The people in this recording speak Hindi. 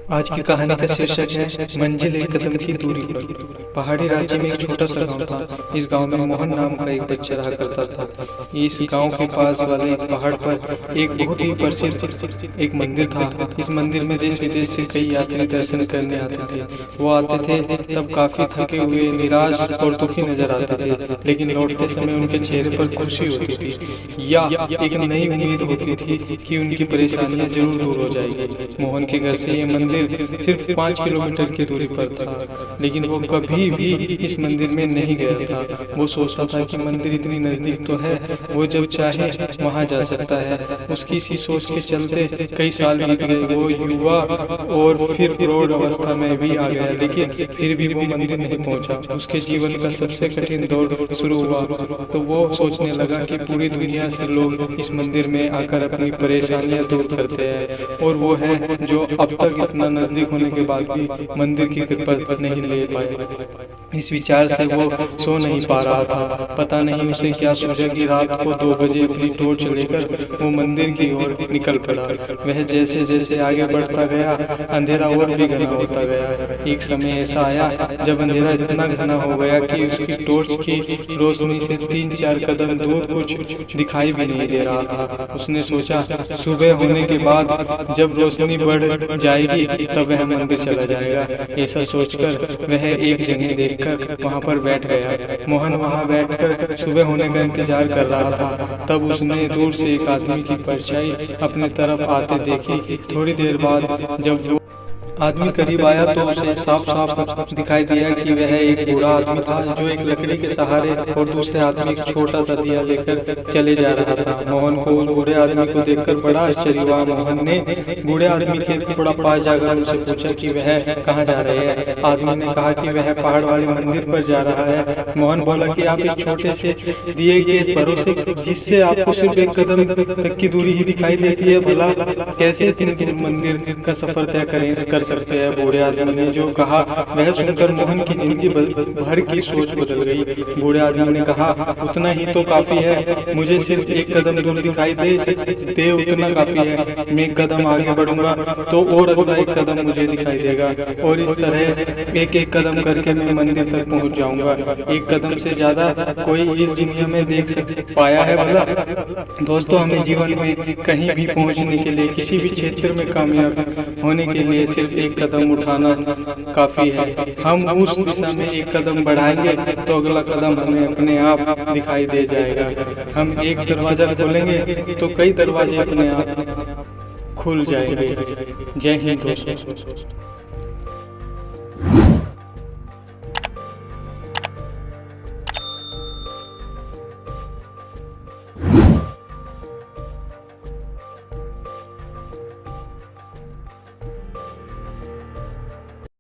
आज की कहानी का शीर्षक है मंजिल एक कदम की दूरी पर। पहाड़ी राज्य में एक छोटा सा गांव था। इस गांव में मोहन नाम का एक बच्चा रहा करता था। इस गांव के पास वाले इस पहाड़ पर एक बहुत ही प्रसिद्ध एक मंदिर था। इस मंदिर में देश विदेश से कई यात्री दर्शन करने आते थे। वो आते थे तब काफी थके हुए, निराश और दुखी नजर आते थे, लेकिन लौटते समय उनके चेहरे पर खुशी होती थी या एक नई उम्मीद होती थी कि उनकी परेशानियां जरूर दूर हो जाएगी। मोहन के घर से ये मंदिर सिर्फ 5 किलोमीटर की दूरी पर था, लेकिन वो कभी भी इस मंदिर में नहीं गया था। वो सोचता था कि मंदिर इतनी नजदीक तो है, वो जब चाहे वहां जा सकता है। उसकी इसी सोच के चलते कई साल बीत गए। वो युवा और फिर प्रौढ़ अवस्था में भी आ गया, लेकिन फिर भी वो मंदिर नहीं पहुंचा। उसके जीवन का सबसे कठिन दौर शुरू हुआ तो वो सोचने लगा कि पूरी दुनिया से लोग इस मंदिर में आकर अपनी परेशानियां दूर करते हैं, और वो है जो अब तक इतना नजदीक होने के बाद भी मंदिर की कृपा नहीं ले पाए। इस विचार से वो सो नहीं पा रहा था। पता नहीं उसे क्या सूझा कि रात को 2 बजे अपनी टॉर्च लेकर वो मंदिर की ओर निकल पड़ा। वह जैसे जैसे आगे बढ़ता गया, अंधेरा और भी घना होता गया। एक समय ऐसा आया जब अंधेरा इतना घना हो गया कि उसकी टॉर्च की रोशनी से 3-4 कदम दूर कुछ दिखाई भी नहीं दे रहा था। उसने सोचा सुबह होने के बाद जब रोशनी बढ़ जाएगी तब वह मंदिर चला जाएगा। ऐसा सोचकर वह एक जगह देखकर वहां पर बैठ गया। मोहन वहां बैठकर सुबह होने का इंतजार कर रहा था। तब उसने दूर से एक आदमी की परछाई अपने तरफ आते देखी। थोड़ी देर बाद जब वो आदमी करीब आया तो उसे साफ साफ दिखाई दिया कि वह एक बूढ़ा आदमी था जो एक लकड़ी के सहारे और दूसरे आदमी एक छोटा सा दिया लेकर चले जा रहा था। मोहन को उस बूढ़े आदमी को देखकर बड़ा आश्चर्य हुआ। मोहन ने बूढ़े आदमी के थोड़ा पास जाकर उनसे पूछा कि वह कहाँ जा रहे हैं। आदमी ने कहा कि वह पहाड़ वाले मंदिर पर जा रहा है। मोहन बोला कि आप इस छोटे से दिए के इस भरोसे जिससे आपको सिर्फ 1 कदम तक की दूरी ही दिखाई देती है, भला कैसे इतने मंदिर का सफर तय कर सकते हैं। बूढ़े आदमी ने जो कहा वह सुनकर मोहन की जिंदगी भर की सोच बदल गई। बूढ़े आदमी ने कहा उतना ही तो काफी है, मुझे सिर्फ 1 कदम दूर दिखाई दे उतना काफी है। मैं 1 कदम आगे बढ़ूंगा तो और अगला 1 कदम मुझे दिखाई देगा, और इस तरह एक कदम करके मैं मंदिर तक पहुंच जाऊंगा। 1 कदम से ज्यादा कोई इस दुनिया में देख पाया है भला? दोस्तों, हमें जीवन में कहीं भी पहुंचने के लिए, किसी भी क्षेत्र में कामयाब होने के लिए सिर्फ 1 कदम उठाना काफी है। हम उस दिशा में 1 कदम बढ़ाएंगे तो अगला कदम हमें अपने आप दिखाई दे जाएगा। हम एक दरवाजा खोलेंगे तो कई दरवाजे अपने आप खुल जाएंगे। जय हिंद दोस्तों।